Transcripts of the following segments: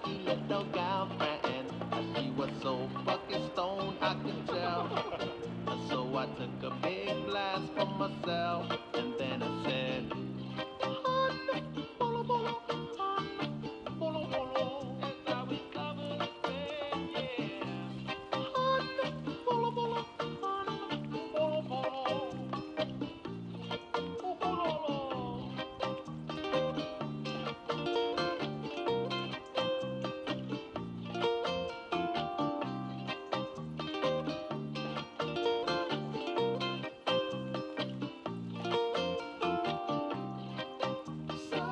cute little girlfriend. She was so fucking stoned, I could tell. So I took a big blast for myself, and then I said, "Honey, bolo bolo, honey, bolo bolo." That's how we cover the bed, yeah. Honey, bolo bolo, honey, bolo bolo, bolo bolo. So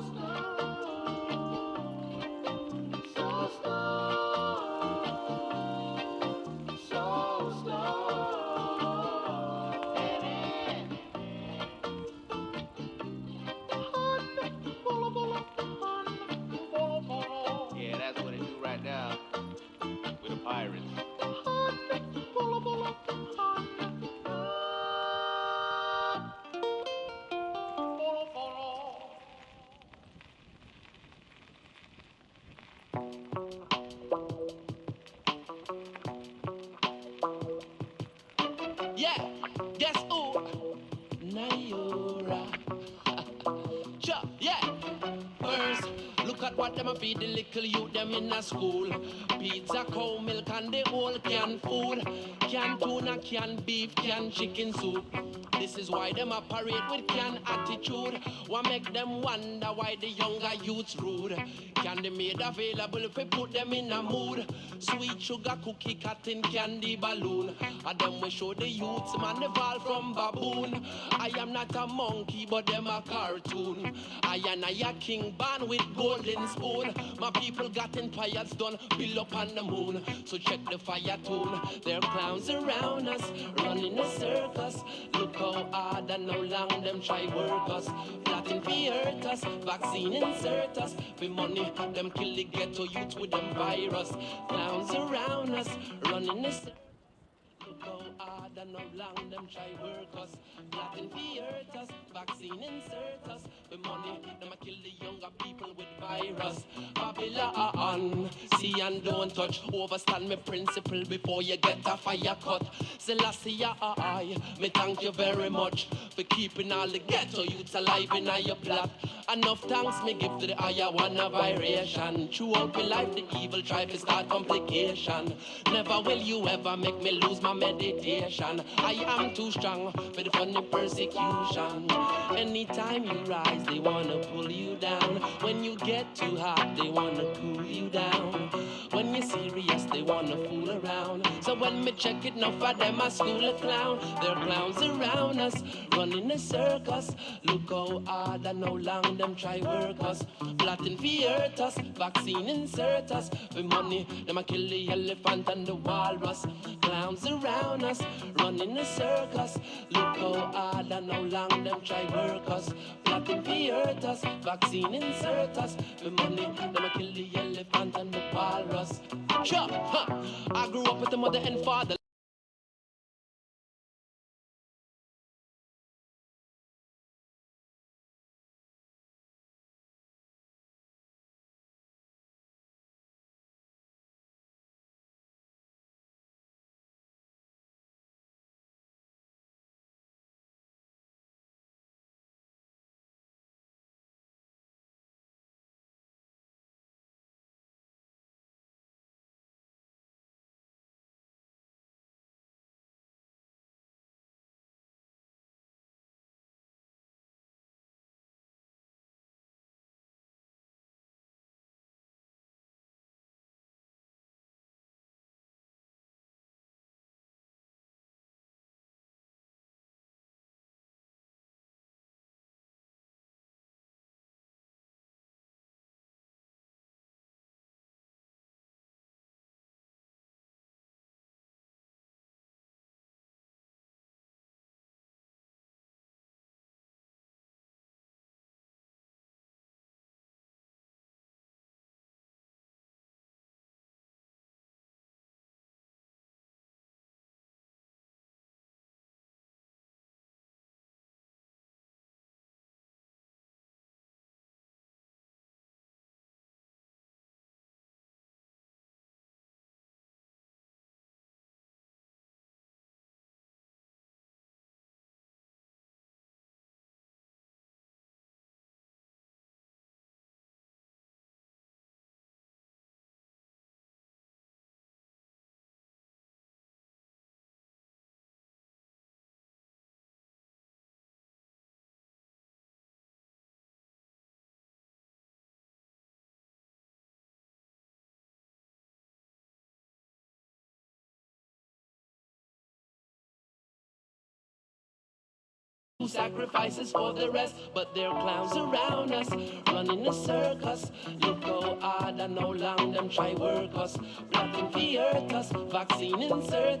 slow, so slow, so slow. And yeah, that's what it do right now with the pirates. Yeah, guess who? Nayora. Sure, yeah. First, look at what them a feed the little youth them in a school. Pizza, cow milk and the whole canned food. Canned tuna, canned beef, canned chicken soup. This is why them operate with canned attitude. What make them wonder why the younger youths rude. Candy made available if we put them in a mood. Sweet sugar cookie, cotton candy balloon. And them we show the youths man evolve from baboon. I am not a monkey but them a cartoon. I and I a king born with golden spoon. My people got empires done, build up on the moon. So check the fire tune. There are clowns around us, running a circus. Look how hard and how long them try work us. Plotting fi hurt us, vaccine insert us. For money, them kill the ghetto youth with them virus. Clowns around us, running a circus. Look how hard and how long them try work us. Plotting fi hurt us, vaccine insert us. For money, them a kill the younger people with virus. Babylon, see and don't touch. Overstand me principle before you get a fire cut. Selassie, I, me thank you very much for keeping all the ghetto youths alive in your plot. Enough thanks me give to the higher one a vibration. Throughout my life, the evil try to start complication. Never will you ever make me lose my meditation. I am too strong for the funny persecution. Anytime you rise, they wanna pull you down. When you get too hot, they wanna cool you down. When you're serious, they wanna fool around. So when me check it, enough of them a school of clown. There are clowns around us, running a circus. Look how hard and how long them try work us. Plotting fi hurt us, vaccine insert us. For money, them a kill the elephant and the walrus. Clowns around us, running a circus. Look how hard and how long them try work us. Plotting fi hurt us, vaccine insert us. For money, them a kill the elephant and the walrus. Sure, huh. I grew up with a mother and father. sacrifices for the rest, but they're clowns around us, running a circus. Look how hard and how long them try work us, plotting to hurt us, vaccine insert